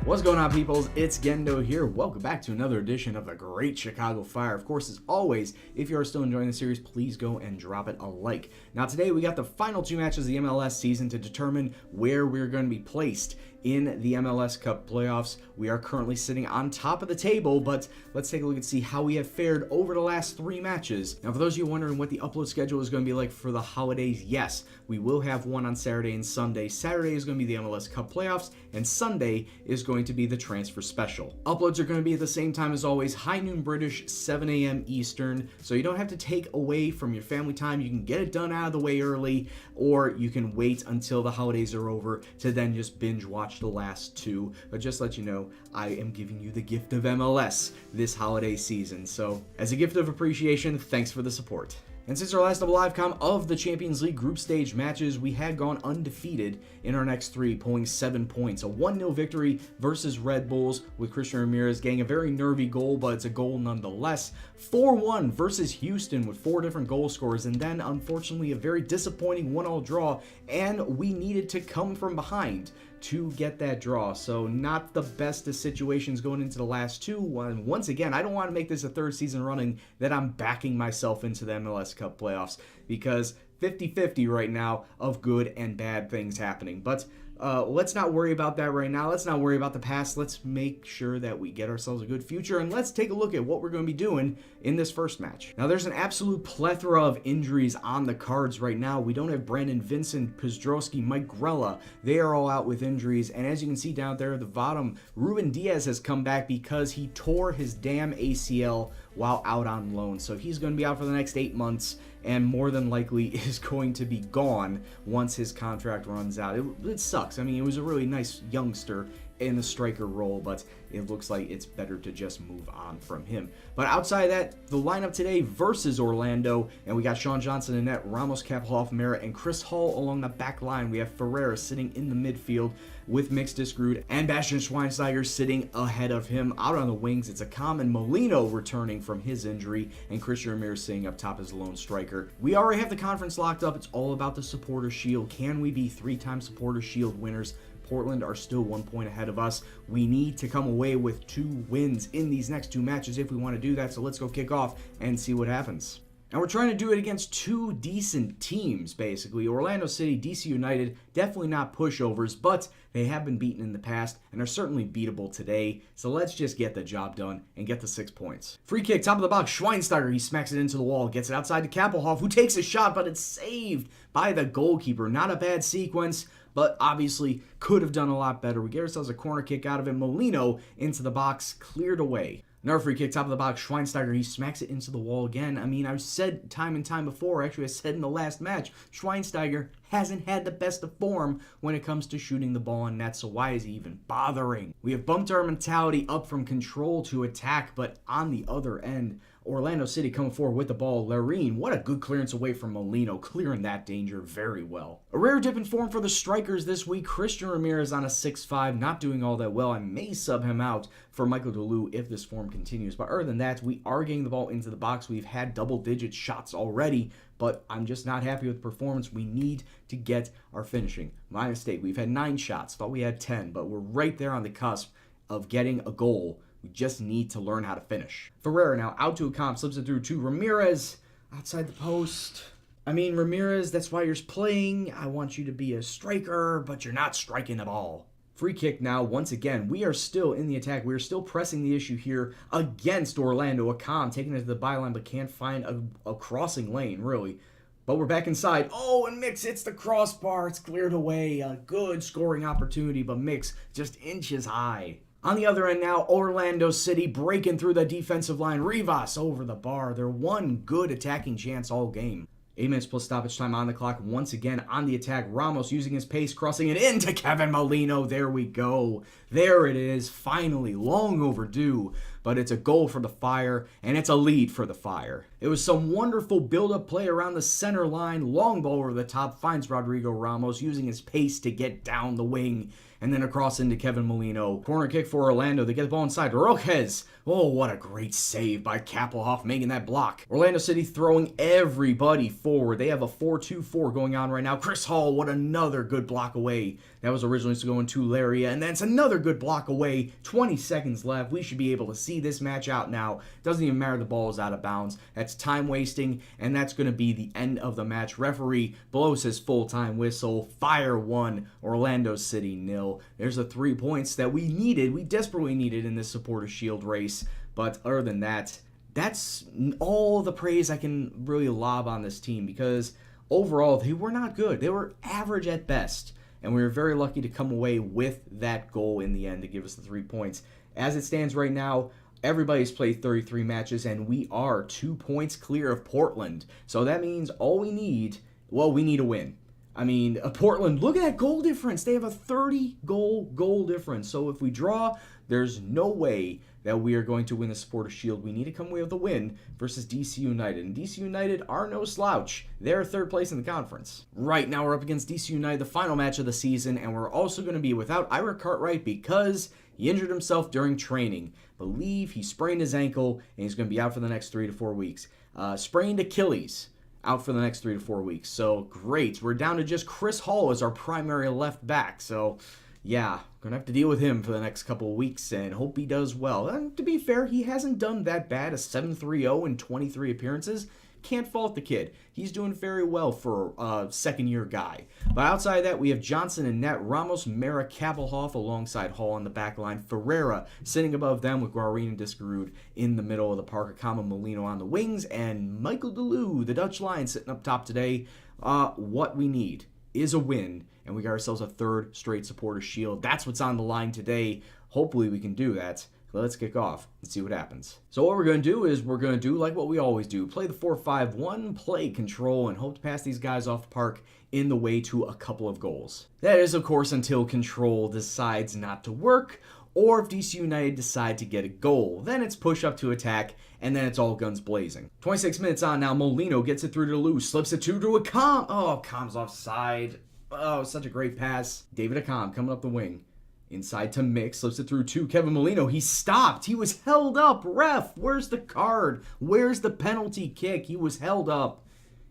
What's going on, peoples? It's Gendo here. Welcome back to another edition of the Great Chicago Fire. Of course, as always, if you are still enjoying the series, please go and drop it a like. Now, today we got the final two matches of the MLS season to determine where we're going to be placed in the MLS Cup playoffs. We are currently sitting on top of the table, but let's take a look and see how we have fared over the last three matches. Now, for those of you wondering what the upload schedule is going to be like for the holidays, yes, we will have one on Saturday and Sunday. Saturday is going to be the MLS Cup playoffs, and Sunday is going to be the transfer special. Uploads are going to be at the same time as always, high noon British, 7 a.m. Eastern, so you don't have to take away from your family time. You can get it done out of the way early, or you can wait until the holidays are over to then just binge watch the last two. But just to let you know, I am giving you the gift of MLS this holiday season, so as a gift of appreciation, thanks for the support. And since our last double live com of the Champions League group stage matches, we had gone undefeated in our next three, pulling 7 points. A 1-0 victory versus Red Bulls with Christian Ramirez getting a very nervy goal, but it's a goal nonetheless. 4-1 versus Houston with 4 different goal scorers, and then unfortunately a very disappointing 1-1 draw, and we needed to come from behind to get that draw. So not the best of situations going into the last two. Once again, I don't want to make this a third season running that I'm backing myself into the MLS Cup playoffs, because 50-50 right now of good and bad things happening. But let's not worry about that right now. Let's not worry about the past. Let's make sure that we get ourselves a good future, and let's take a look at what we're going to be doing in this first match. Now, there's an absolute plethora of injuries on the cards right now. We don't have Brandon Vincent, Pizdrowski, Mike Grella. They are all out with injuries, and as you can see down there at the bottom, Ruben Diaz has come back because he tore his damn ACL while out on loan. So he's going to be out for the next 8 months, and more than likely is going to be gone once his contract runs out. It sucks. I mean, he was a really nice youngster in the striker role, but it looks like it's better to just move on from him. But outside of that, the lineup today versus Orlando, and we got Sean Johnson in net, Ramos, Kapelhoff, Merritt, and Chris Hull along the back line. We have Ferreira sitting in the midfield with Mix Discrude and Bastian Schweinsteiger sitting ahead of him. Out on the wings, it's Akam and Molino returning from his injury, and Christian Ramirez sitting up top as the lone striker. We already have the conference locked up. It's all about the Supporter Shield. Can we be 3-time Supporter Shield winners? Portland are still 1 point ahead of us. We need to come away with 2 wins in these next 2 matches if we want to do that, so let's go kick off and see what happens. And we're trying to do it against 2 decent teams, basically. Orlando City, DC United, definitely not pushovers, but they have been beaten in the past and are certainly beatable today. So let's just get the job done and get the 6 points. Free kick, top of the box, Schweinsteiger. He smacks it into the wall, gets it outside to Kapelhoff, who takes a shot, but it's saved by the goalkeeper. Not a bad sequence, but obviously could have done a lot better. We get ourselves a corner kick out of it. Molino into the box, cleared away. Another free kick, top of the box, Schweinsteiger, he smacks it into the wall again. I mean, I've said time and time before, actually I said in the last match, Schweinsteiger hasn't had the best of form when it comes to shooting the ball on net, so why is he even bothering? We have bumped our mentality up from control to attack, but on the other end, Orlando City coming forward with the ball. Larine, what a good clearance away from Molino, clearing that danger very well. A rare dip in form for the strikers this week. Christian Ramirez on a 6-5, not doing all that well. I may sub him out for Michael Deleu if this form continues. But other than that, we are getting the ball into the box. We've had double-digit shots already, but I'm just not happy with the performance. We need to get our finishing. My mistake. We've had 9 shots. Thought we had 10, but we're right there on the cusp of getting a goal. We just need to learn how to finish. Ferreira now out to Akam, slips it through to Ramirez outside the post. I mean, Ramirez, that's why you're playing. I want you to be a striker, but you're not striking the ball. Free kick now, once again. We are still in the attack. We are still pressing the issue here against Orlando. Akam taking it to the byline, but can't find a crossing lane, really. But we're back inside. Oh, and Mix hits the crossbar. It's cleared away. A good scoring opportunity, but Mix just inches high. On the other end now, Orlando City breaking through the defensive line. Rivas over the bar. Their one good attacking chance all game. 8 minutes plus stoppage time on the clock. Once again on the attack. Ramos using his pace, crossing it into Kevin Molino. There we go. There it is. Finally, long overdue. but it's a goal for the Fire, and it's a lead for the Fire. It was some wonderful build-up play around the center line. Long ball over the top, finds Rodrigo Ramos, using his pace to get down the wing, and then across into Kevin Molino. Corner kick for Orlando. They get the ball inside. Rojes. Oh, what a great save by Kappelhoff making that block. Orlando City throwing everybody forward. They have a 4-2-4 going on right now. Chris Hall, what another good block away. That was originally supposed to go into Laria, and then it's another good block away. 20 seconds left. We should be able to see this match out now. Doesn't even matter the ball is out of bounds. That's time wasting, and that's going to be the end of the match. Referee blows his full-time whistle. Fire 1, Orlando City 0. There's the 3 points that we needed. We desperately needed in this Supporter Shield race. But other than that, that's all the praise I can really lob on this team, because overall, they were not good. They were average at best. And we were very lucky to come away with that goal in the end to give us the 3 points. As it stands right now, everybody's played 33 matches, and we are 2 points clear of Portland. So that means all we need, well, we need a win. I mean, Portland, look at that goal difference. They have a 30-goal difference. So if we draw, there's no way that we are going to win the Supporter Shield. We need to come away with a win versus DC United. And DC United are no slouch. They're third place in the conference. Right now we're up against DC United, the final match of the season, and we're also going to be without Ira Cartwright because he injured himself during training. Believe he sprained his ankle, and he's going to be out for the next 3 to 4 weeks. Sprained Achilles. Out for the next 3 to 4 weeks. So, great. We're down to just Chris Hall as our primary left back. So, yeah, going to have to deal with him for the next couple of weeks and hope he does well. And to be fair, he hasn't done that bad. A 7-3-0 in 23 appearances. Can't fault the kid. He's doing very well for a second-year guy. But outside of that, we have Johnson and net, Ramos, Mera, Kappelhoff alongside Hall on the back line, Ferreira sitting above them with Guarin and Diskerud in the middle of the park, Akama Molino on the wings, and Michael DeLue, the Dutch Lion, sitting up top today. What we need is a win, and we got ourselves a third straight Supporter Shield. That's what's on the line today. Hopefully we can do that. Let's kick off and see what happens. So what we're going to do is we're going to do like what we always do. Play the 4-5-1, play control, and hope to pass these guys off the park in the way to a couple of goals. That is, of course, until control decides not to work, or if DC United decide to get a goal. Then it's push up to attack, and then it's all guns blazing. 26 minutes on now. Molino gets it through to Lou, slips it to Akam. Oh, Akam's offside. Oh, such a great pass. David Akam coming up the wing. Inside to Mix, slips it through to Kevin Molino. He stopped. He was held up. Ref, where's the card? Where's the penalty kick? He was held up.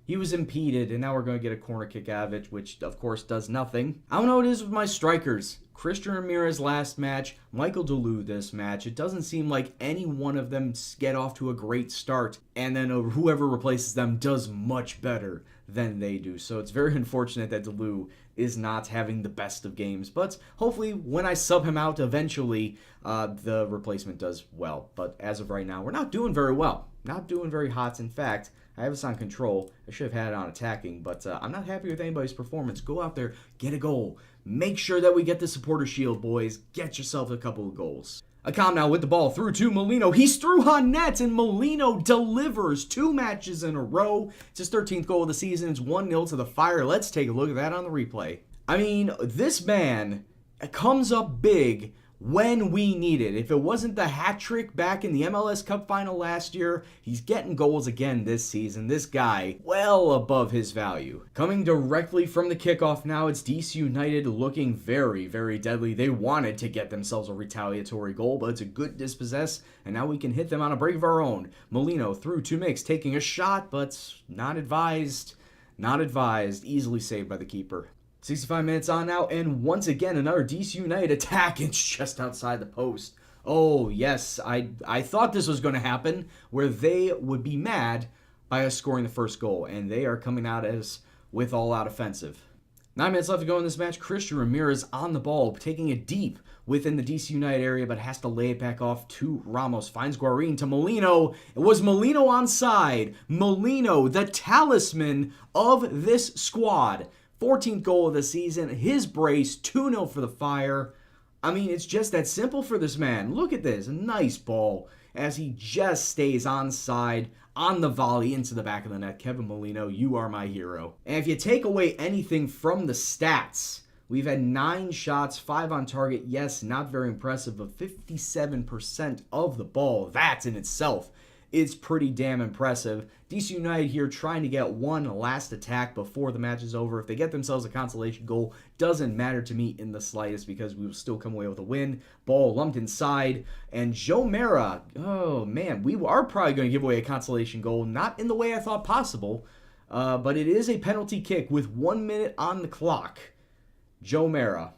He was impeded, and now we're going to get a corner kick out of it, which, of course, does nothing. I don't know what it is with my strikers. Christian Ramirez last match, Michael DeLue this match. It doesn't seem like any one of them get off to a great start, and then whoever replaces them does much better than they do. So it's very unfortunate that DeLue is not having the best of games. But hopefully when I sub him out eventually, the replacement does well. But as of right now, we're not doing very well. Not doing very hot. In fact, I have us on control. I should have had it on attacking, but I'm not happy with anybody's performance. Go out there, get a goal. Make sure that we get the Supporter Shield, boys. Get yourself a couple of goals. Akam now with the ball through to Molino. He's through on net, and Molino delivers 2 matches in a row. It's his 13th goal of the season. It's 1-0 to the Fire. Let's take a look at that on the replay. I mean, this man comes up big when we need it. If it wasn't the hat trick back in the MLS Cup final last year, he's getting goals again this season. This guy, well above his value. Coming directly from the kickoff now, it's DC United looking very, very deadly. They wanted to get themselves a retaliatory goal, but it's a good dispossess, and now we can hit them on a break of our own. Molino through to Mix, taking a shot, but not advised. Not advised. Easily saved by the keeper. 65 minutes on now, and once again, another DC United attack. It's just outside the post. Oh, yes, I thought this was going to happen, where they would be mad by us scoring the first goal, and they are coming out as with all-out offensive. 9 minutes left to go in this match. Christian Ramirez on the ball, taking it deep within the DC United area, but has to lay it back off to Ramos. Finds Guarin to Molino. It was Molino onside. Molino, the talisman of this squad. 14th goal of the season, his brace, 2-0 for the Fire. I mean, it's just that simple for this man. Look at this, a nice ball as he just stays onside on the volley into the back of the net. Kevin Molino, you are my hero. And if you take away anything from the stats, We've had 9 shots, 5 on target. Yes, not very impressive, but 57% of the ball. That in itself is pretty damn impressive. DC United here trying to get one last attack before the match is over. If they get themselves a consolation goal, doesn't matter to me in the slightest because we will still come away with a win. Ball lumped inside, and Joe Mara, oh man, we are probably going to give away a consolation goal. Not in the way I thought possible, but it is a penalty kick with 1 minute on the clock. Joe Mara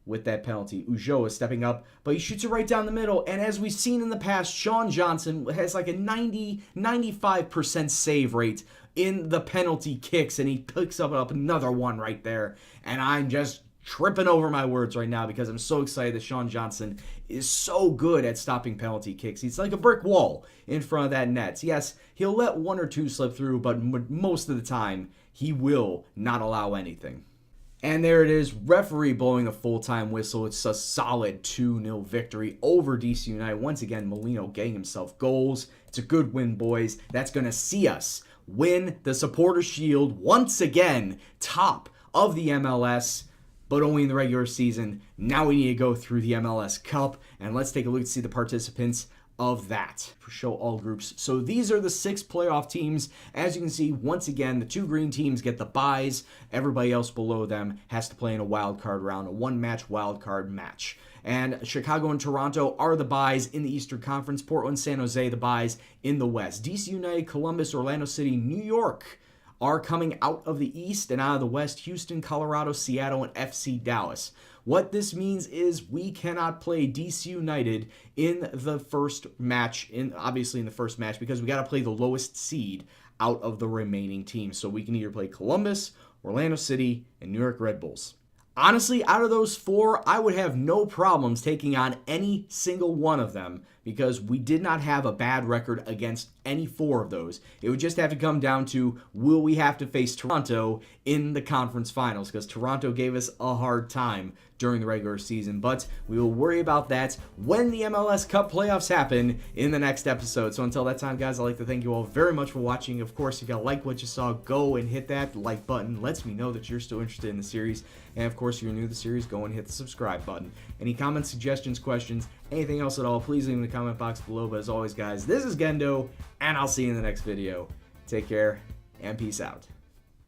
with that penalty. Ujo is stepping up, but he shoots it right down the middle. And as we've seen in the past, Sean Johnson has like a 95% save rate in the penalty kicks, and he picks up another one right there. And I'm just tripping over my words right now because I'm so excited that Sean Johnson is so good at stopping penalty kicks. He's like a brick wall in front of that net. Yes, he'll let 1 or 2 slip through, but most of the time, he will not allow anything. And there it is, referee blowing the full-time whistle. It's a solid 2-0 victory over DC United. Once again, Molino getting himself goals. It's a good win, boys. That's going to see us win the Supporters' Shield once again, top of the MLS, but only in the regular season. Now we need to go through the MLS Cup, and let's take a look to see the participants of that for show all groups. So these are the 6 playoff teams. As you can see, once again, the 2 green teams get the byes. Everybody else below them has to play in a wild card round, a 1-match wild card match. And Chicago and Toronto are the byes in the Eastern Conference. Portland, San Jose, the byes in the West. DC United, Columbus, Orlando City, New York are coming out of the East, and out of the West, Houston, Colorado, Seattle, and FC Dallas. What this means is we cannot play DC United in the first match, obviously in the first match, because we got to play the lowest seed out of the remaining teams. So we can either play Columbus, Orlando City, and New York Red Bulls. Honestly, out of those 4, I would have no problems taking on any single one of them because we did not have a bad record against any 4 of those. It would just have to come down to, will we have to face Toronto in the conference finals? Because Toronto gave us a hard time during the regular season. But we will worry about that when the MLS Cup playoffs happen in the next episode. So until that time, guys, I'd like to thank you all very much for watching. Of course, if you like what you saw, go and hit that like button. Lets me know that you're still interested in the series. And of course, if you're new to the series, go and hit the subscribe button. Any comments, suggestions, questions, anything else at all, please leave in the comment box below. But as always, guys, this is Gendo, and I'll see you in the next video. Take care, and peace out.